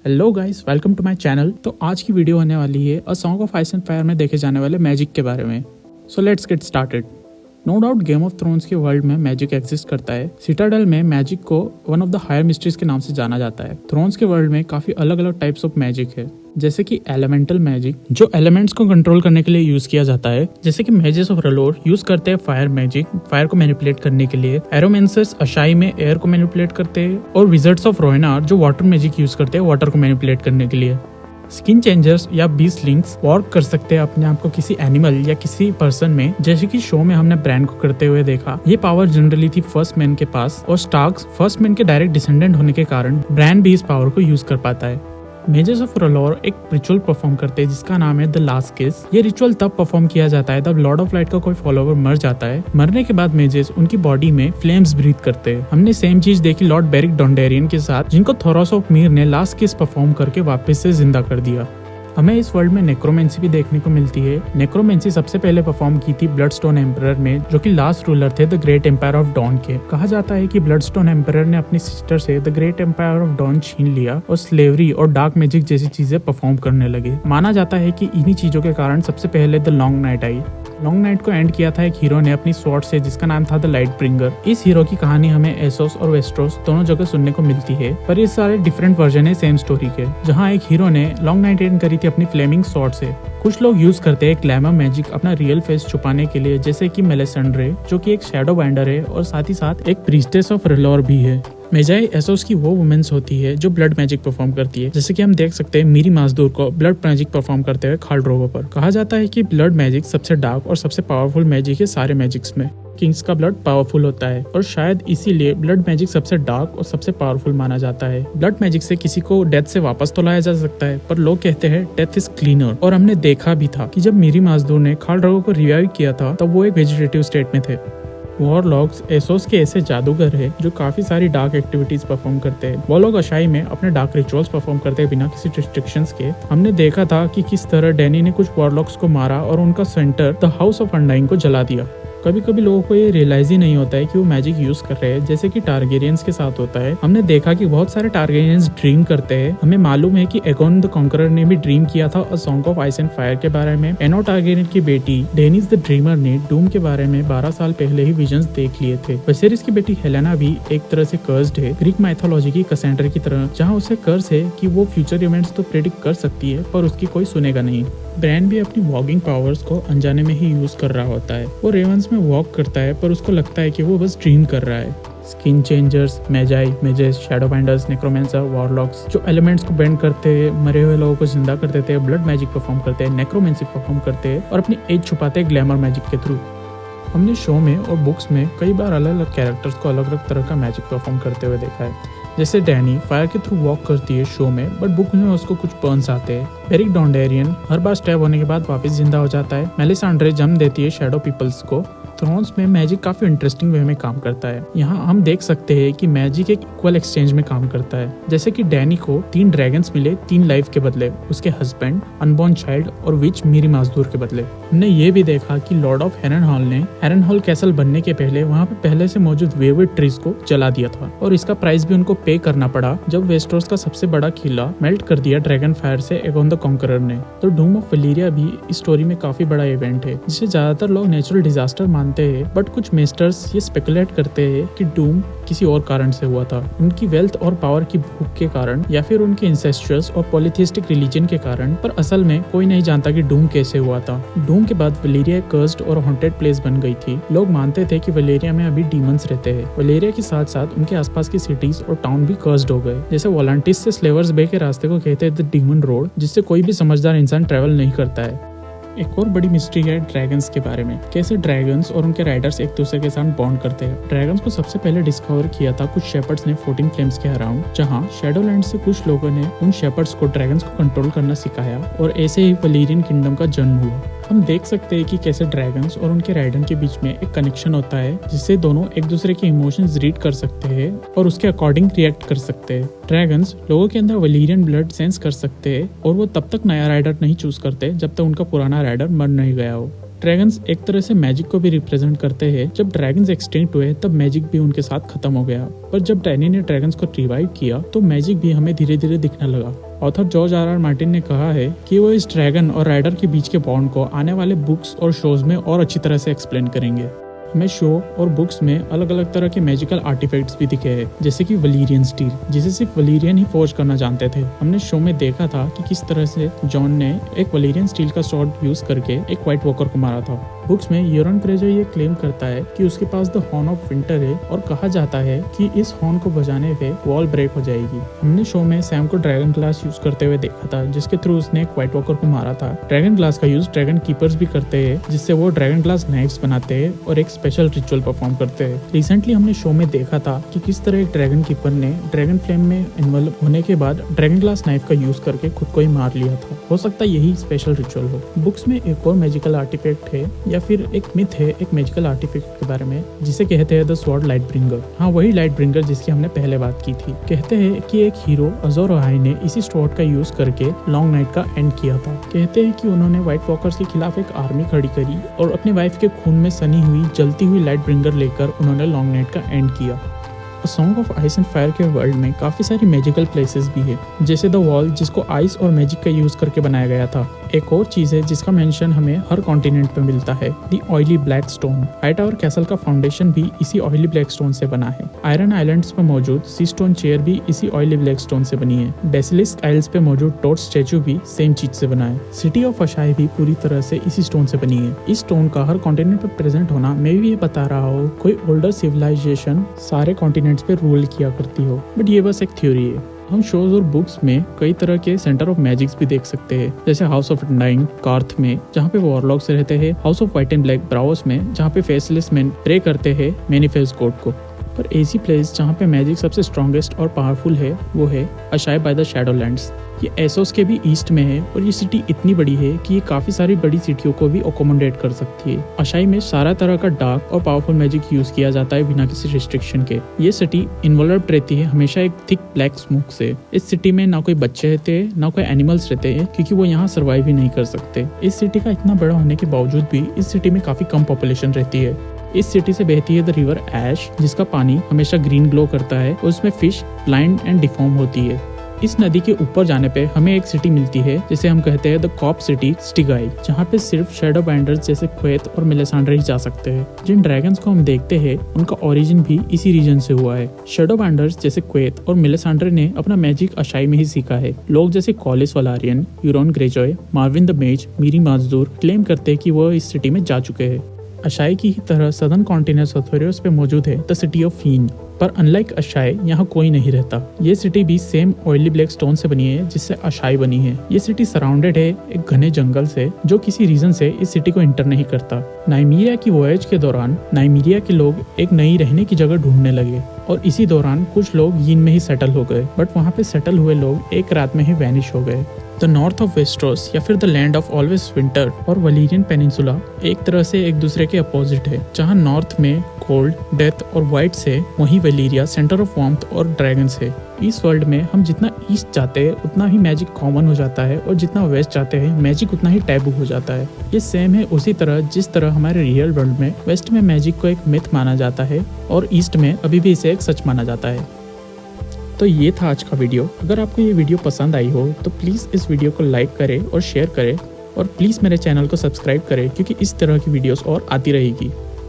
Hello guys, welcome to my channel. तो आज की वीडियो होने वाली है A Song of Ice and Fire में देखे जाने वाले मैजिक के बारे में। So let's get started. No doubt Game of Thrones के वर्ल्ड में मैजिक एग्जिस्ट करता है। सिटाडेल में मैजिक को one of the higher mysteries के नाम से जाना जाता है। थ्रोन्स के वर्ल्ड में काफी अलग अलग टाइप्स ऑफ मैजिक है, जैसे कि एलिमेंटल मैजिक जो एलिमेंट्स को कंट्रोल करने के लिए यूज किया जाता है, जैसे कि मेजेस ऑफ रलोर यूज करते हैं फायर मैजिक, फायर को मैनिपुलेट करने के लिए। एरोमेंसर्स अशाई में एयर को मैनिपुलेट करते हैं, और विजर्ड्स ऑफ रोयनार जो वाटर मैजिक यूज करते हैं वाटर को मैनिपुलेट करने के लिए। स्किन चेंजर्स या बीस्ट लिंक्स वॉर्क कर सकते हैं अपने आप को किसी एनिमल या किसी पर्सन में, जैसे कि शो में हमने ब्रैंड को करते हुए देखा। ये पावर जनरली थी फर्स्ट मैन के पास, और स्टार्क्स फर्स्ट मैन के डायरेक्ट डिसेंडेंट होने के कारण ब्रैंड भी इस पावर को यूज कर पाता है। मेजेस ऑफ रलोर एक रिचुअल परफॉर्म करते हैं जिसका नाम है द लास्ट किस। ये रिचुअल तब परफॉर्म किया जाता है जब लॉर्ड ऑफ लाइट का कोई फॉलोवर मर जाता है। मरने के बाद मेजेस उनकी बॉडी में फ्लेम्स ब्रीथ करते हैं। हमने सेम चीज देखी लॉर्ड बेरिक डोंडेरियन के साथ, जिनको थोरस ऑफ मीर ने लास्ट किस परफॉर्म करके वापस से जिंदा कर दिया। हमें इस वर्ल्ड में नेक्रोमेंसी भी देखने को मिलती है। नेक्रोमेंसी सबसे पहले परफॉर्म की थी ब्लडस्टोन एम्परर ने, जो कि लास्ट रूलर थे the Great Empire of Dawn के। कहा जाता है कि ब्लडस्टोन एम्परर ने अपनी सिस्टर से the Great Empire of Dawn छीन लिया और स्लेवरी और डार्क मैजिक जैसी चीजें परफॉर्म करने लगे। माना जाता है कि इन्हीं चीजों के कारण सबसे पहले the long night I. Long night को एंड किया था एक हीरो ने अपनी स्वॉर्ड से, जिसका नाम था द लाइट ब्रिंगर। इस हीरो की कहानी हमें एसोस और वेस्ट्रोस दोनों जगह सुनने को मिलती है, पर ये सारे डिफरेंट वर्जन है सेम स्टोरी के, जहाँ एक हीरो ने लॉन्ग नाइट एंड करी थी अपनी फ्लेमिंग स्वॉर्ड से। कुछ लोग यूज करते हैं ग्लैमर मैजिक अपना रियल फेस छुपाने के लिए, जैसे कि मेलिसेंड्रे जो कि एक शैडो बाइंडर है और साथ ही साथ एक प्रीस्टेस ऑफ रलोर भी है। मेजाई एसोस की वो वुमेन्स होती है जो ब्लड मैजिक परफॉर्म करती है, जैसे कि हम देख सकते हैं मीरी माजदूर को ब्लड मैजिक परफॉर्म करते हुए खाल ड्रोगो पर। कहा जाता है कि ब्लड मैजिक सबसे डार्क और सबसे पावरफुल मैजिक है सारे मैजिक्स में। किंग्स का ब्लड पावरफुल होता है और शायद इसीलिए ब्लड मैजिक सबसे डार्क और सबसे पावरफुल माना जाता है। ब्लड मैजिक से किसी को डेथ से वापस तो लाया जा सकता है, पर लोग कहते हैं डेथ इज क्लीनर। और हमने देखा भी था कि जब मीरी माजदूर ने खाल ड्रोगो को रिवाइव किया था तब वो एक वेजिटेटिव स्टेट में थे। वॉरलॉक्स एसोस के ऐसे जादूगर है जो काफी सारी डार्क एक्टिविटीज परफॉर्म करते हैं। वो लोग अशाई में अपने डार्क रिचुअल्स परफॉर्म करते हैं बिना किसी रिस्ट्रिक्शंस के। हमने देखा था कि किस तरह डैनी ने कुछ वॉरलॉक्स को मारा और उनका सेंटर द हाउस ऑफ अंडाइन को जला दिया। कभी कभी लोगों को ये रियलाइज ही नहीं होता है कि वो मैजिक यूज कर रहे हैं, जैसे कि टारगेरियंस के साथ होता है। हमने देखा कि बहुत सारे टारगेरियंस ड्रीम करते हैं। हमें मालूम है कि एगोन द कॉन्करर ने भी ड्रीम किया था अ Song of Ice and fire के बारे में। एनो टारगेरियन की बेटी डेनिस द ड्रीमर ने डूम के बारे में 12 साल पहले ही विजन्स देख लिए थे। वेसेरिस की बेटी हेलेना भी एक तरह से कर्स्ड है, ग्रीक माइथोलॉजी की कैसेंड्रा की तरह, जहाँ उसे कर्स है कि वो फ्यूचर इवेंट्स तो प्रेडिक्ट कर सकती है पर उसकी कोई सुनेगा नहीं। ब्रैंड भी अपनी वॉकिंग पावर्स को अनजाने में ही यूज कर रहा होता है। वो रेवंस में वॉक करता है पर उसको लगता है कि वो बस ड्रीम कर रहा है। Skin changers, magi, mages, shadow binders, necromancer, warlocks जो एलिमेंट्स को बेंड करते हैं, मरे हुए लोगों को जिंदा कर देते हैं, ब्लड मैजिक परफॉर्म करते हैं, नेक्रोमेंसी परफॉर्म करते हैं और अपनी एज छुपाते हैं ग्लैमर मैजिक के थ्रू। हमने शो में और बुक्स में कई बार अलग अलग कैरेक्टर्स को अलग अलग तरह का मैजिक परफॉर्म करते हुए देखा है। जैसे डैनी फायर के थ्रू वॉक करती है शो में, बट बुक में उसको कुछ बर्न्स आते हैं। बेरिक डोंडेरियन हर बार स्टैब होने के बाद वापस जिंदा हो जाता है। मेलिसेंड्रे जन्म देती है शैडो पीपल्स को। थ्रोन्स में मैजिक काफी इंटरेस्टिंग वे में काम करता है। यहाँ हम देख सकते हैं कि मैजिक एक इक्वल एक्सचेंज में काम करता है, जैसे कि डैनी को 3 ड्रैगन्स मिले 3 लाइफ के बदले, उसके हस्बैंड, अनबॉर्न चाइल्ड और विच मीरी माजदूर के बदले। हमने ये भी देखा कि लॉर्ड ऑफ हेरनहॉल ने हेरनहॉल कैसल बनने के पहले वहाँ पे पहले से मौजूद वेवड ट्रीज को जला दिया था, और इसका प्राइस भी उनको पे करना पड़ा जब वेस्टरोस का सबसे बड़ा किला मेल्ट कर दिया ड्रैगन फायर से एगोन द कॉन्करर ने। तो डूम ऑफ वैलेरिया भी इस स्टोरी में काफी बड़ा इवेंट है, जिसे ज्यादातर लोग नेचुरल डिजास्टर मानते हैं, बट कुछ मेस्टर्स ये स्पेकुलेट करते हैं कि डूम किसी और कारण से हुआ था, उनकी वेल्थ और पावर की भूख के कारण, या फिर उनके इंसेस्ट्रस और पॉलिथिस्टिक रिलीजन के कारण। पर असल में कोई नहीं जानता कि डूम कैसे हुआ था। डूम के बाद वैलेरिया एक कर्स्ड और हॉन्टेड प्लेस बन गई थी। लोग मानते थे कि वैलेरिया में अभी डीमंस रहते हैं। वैलेरिया के साथ साथ उनके आसपास की सिटीज और टाउन भी कर्स्ड हो गए। जैसे वॉलंटिस से स्लेवर्स बे के रास्ते को कहते हैं द डीमन रोड, जिससे कोई भी समझदार इंसान ट्रेवल नहीं करता है। एक और बड़ी मिस्ट्री है ड्रैगन्स के बारे में, कैसे ड्रैगन्स और उनके राइडर्स एक दूसरे के साथ बॉन्ड करते हैं। ड्रैगन्स को सबसे पहले डिस्कवर किया था कुछ शेपर्ड्स ने 14 फ्लेम्स के अराउंड, जहां शैडोलैंड से कुछ लोगों ने उन शेपर्ड्स को ड्रैगन्स को कंट्रोल करना सिखाया, और ऐसे ही वैलेरियन किंगडम का जन्म हुआ। हम देख सकते हैं कि कैसे ड्रैगन्स और उनके राइडर के बीच में एक कनेक्शन होता है, जिससे दोनों एक दूसरे के इमोशंस रीड कर सकते हैं और उसके अकॉर्डिंग रिएक्ट कर सकते हैं। ड्रैगन्स लोगों के अंदर वैलेरियन ब्लड सेंस कर सकते हैं, और वो तब तक नया राइडर नहीं चूज करते जब तक उनका पुराना राइडर मर नहीं गया हो। ड्रैगन्स एक तरह से मैजिक को भी रिप्रेजेंट करते हैं। जब ड्रैगन्स एक्सटिंक्ट हुए तब मैजिक भी उनके साथ खत्म हो गया, पर जब डैनी ने ड्रैगन्स को रिवाइव किया तो मैजिक भी हमें धीरे धीरे दिखने लगा। ऑथर जॉर्ज आर मार्टिन ने कहा है कि वो इस ड्रैगन और राइडर के बीच के बॉन्ड को आने वाले बुक्स और शोज में और अच्छी तरह से एक्सप्लेन करेंगे। हमें शो और बुक्स में अलग अलग तरह के मैजिकल आर्टिफैक्ट्स भी दिखे हैं, जैसे कि वलीरियन स्टील, जिसे सिर्फ वलीरियन ही फोर्ज करना जानते थे। हमने शो में देखा था कि किस तरह से जॉन ने एक वलीरियन स्टील का स्वॉर्ड यूज करके एक व्हाइट वॉकर को मारा था। बुक्स में यूरोन ग्रेजॉय ये क्लेम करता है कि उसके पास द हॉर्न ऑफ विंटर है और कहा जाता है कि इस हॉर्न को बजाने पे वॉल ब्रेक हो जाएगी। हमने शो में सैम को ड्रैगन ग्लास यूज करते हुए देखा था, जिसके थ्रू उसने एक व्हाइट वॉकर को मारा था। ड्रैगन ग्लास का यूज ड्रैगन कीपर्स भी करते हैं, जिससे वो ड्रैगन ग्लास नाइफ्स बनाते हैं और एक स्पेशल रिचुअल परफॉर्म करते हैं। रिसेंटली हमने शो में देखा था कि किस तरह एक ड्रैगन कीपर ने ड्रैगन फ्लेम में इन्वॉल्व होने के बाद ड्रैगन ग्लास नाइफ का यूज करके खुद को ही मार लिया था। हो सकता है यही स्पेशल रिचुअल हो। बुक्स में एक और मैजिकल आर्टिफैक्ट है या फिर एक मिथ है एक मैजिकल आर्टिफैक्ट के बारे में, जिसे कहते हैं द स्वॉर्ड लाइट ब्रिंगर। हाँ, वही लाइट ब्रिंगर जिसकी हमने पहले बात की थी। कहते हैं कि एक हीरो अज़ोर अहाई ने इसी स्वॉर्ड का यूज करके लॉन्ग नाइट का एंड किया था। कहते हैं कि उन्होंने व्हाइट वॉकर्स के खिलाफ एक आर्मी खड़ी करी और अपनी वाइफ के खून में सनी हुई जलती हुई लाइट ब्रिंगर लेकर उन्होंने लॉन्ग नाइट का एंड किया। अ Song of Ice and fire के वर्ल्ड में काफी सारी मैजिकल प्लेसेस भी है, जैसे द वॉल जिसको आइस और मैजिक का यूज करके बनाया गया था। एक और चीज है जिसका मेंशन हमें हर कॉन्टिनेंट पे मिलता है, the oily black stone. Hightower castle का फाउंडेशन भी इसी ऑयली ब्लैक स्टोन से बना है। आयरन आइलैंड्स पे मौजूद सी स्टोन चेयर भी इसी ऑयली ब्लैक स्टोन से बनी है। बेसिलिस्क आइल्स पे मौजूद टोट स्टैचू भी सेम चीज से बना है। सिटी ऑफ अशाई भी पूरी तरह से इसी स्टोन से बनी है। इस स्टोन का हर कॉन्टिनेंट पे प्रेजेंट होना मे भी ये बता रहा हो कोई ओल्डर सिविलाइजेशन सारे कॉन्टिनेंट्स पे रूल किया करती हो, बट ये बस एक थ्योरी है। हम शोज और बुक्स में कई तरह के सेंटर ऑफ मैजिक्स भी देख सकते हैं, जैसे हाउस ऑफ अनडाइंग कार्थ में जहाँ पे वॉरलॉक्स रहते हैं, house of white and black Braavos में जहाँ पे फेसलेस मैन प्रे करते हैं मैनिफेस्ट गॉड को। पर ऐसी प्लेस जहाँ पे मैजिक सबसे स्ट्रॉन्गेस्ट और पावरफुल है वो है अशाई बाय द शैडोलैंड्स। ये एसोस के भी ईस्ट में है और ये सिटी इतनी बड़ी है कि ये काफी सारी बड़ी सिटियों को भी अकोमोडेट कर सकती है। अशाई में सारा तरह का डार्क और पावरफुल मैजिक यूज किया जाता है बिना किसी रिस्ट्रिक्शन के। ये सिटी इन्वॉल्व रहती है हमेशा एक थिक ब्लैक स्मोक से। इस सिटी में ना कोई बच्चे रहते हैं ना कोई एनिमल्स रहते हैं, क्योंकि वो यहाँ सर्वाइव ही नहीं कर सकते। इस सिटी का इतना बड़ा होने के बावजूद भी इस सिटी में काफी कम पॉपुलेशन रहती है। इस सिटी से बहती है द रिवर ऐश, जिसका पानी हमेशा ग्रीन ग्लो करता है और उसमें फिश ब्लाइंड एंड डिफॉर्म होती है। इस नदी के ऊपर जाने पे हमें एक सिटी मिलती है जिसे हम कहते हैं द कॉप सिटी स्टिगाई, जहाँ पे सिर्फ शैडो बाइंडर्स जैसे क्वेत और मेलिसांड्रे ही जा सकते हैं। जिन ड्रैगन्स को हम देखते हैं उनका ओरिजिन भी इसी रीजन से हुआ है। शैडो बाइंडर्स जैसे क्वेत और मेलिसांड्रे ने अपना मैजिक अशाई में ही सीखा है। लोग जैसे कॉलिस वलारियन, यूरोन ग्रेजॉय, मार्विन द मेज, मीरी माजदूर क्लेम करते हैं कि वह इस सिटी में जा चुके हैं। अशाई की ही तरह सदर्न कॉन्टिनेंट ऑथोरियस पे मौजूद है द सिटी ऑफ फीन, पर अनलाइक अशाई यहाँ कोई नहीं रहता। ये सिटी भी सेम ऑयली ब्लैक स्टोन से बनी है जिससे अशाई बनी है। ये सिटी सराउंडेड है एक घने जंगल से जो किसी रीजन से इस सिटी को इंटर नहीं करता। नाइमीरिया की वॉयज के दौरान नाइमीरिया के लोग एक नई रहने की जगह ढूंढने लगे और इसी दौरान कुछ लोग यीन में ही सेटल हो गए, बट वहाँ पे सेटल हुए लोग एक रात में ही वैनिश हो गए। द नॉर्थ ऑफ वेस्ट्रोस या फिर the land of always winter और वलीरियन पेनिनसुला एक तरह से एक दूसरे के अपोजिट है। जहाँ नॉर्थ में कोल्ड, डेथ और वाइट से, वहीं वलीरिया सेंटर ऑफ वार्मथ और ड्रैगन्स है। इस वर्ल्ड में हम जितना ईस्ट जाते हैं उतना ही मैजिक कॉमन हो जाता है और जितना वेस्ट जाते हैं मैजिक उतना ही टैबू हो जाता है। ये सेम है उसी तरह जिस तरह हमारे रियल वर्ल्ड में वेस्ट में मैजिक को एक मिथ माना जाता है और ईस्ट में अभी भी इसे एक सच माना जाता है। तो ये था आज का वीडियो। अगर आपको ये वीडियो पसंद आई हो तो प्लीज़ इस वीडियो को लाइक करें और शेयर करें और प्लीज़ मेरे चैनल को सब्सक्राइब करें, क्योंकि इस तरह की वीडियोस और आती रहेगी।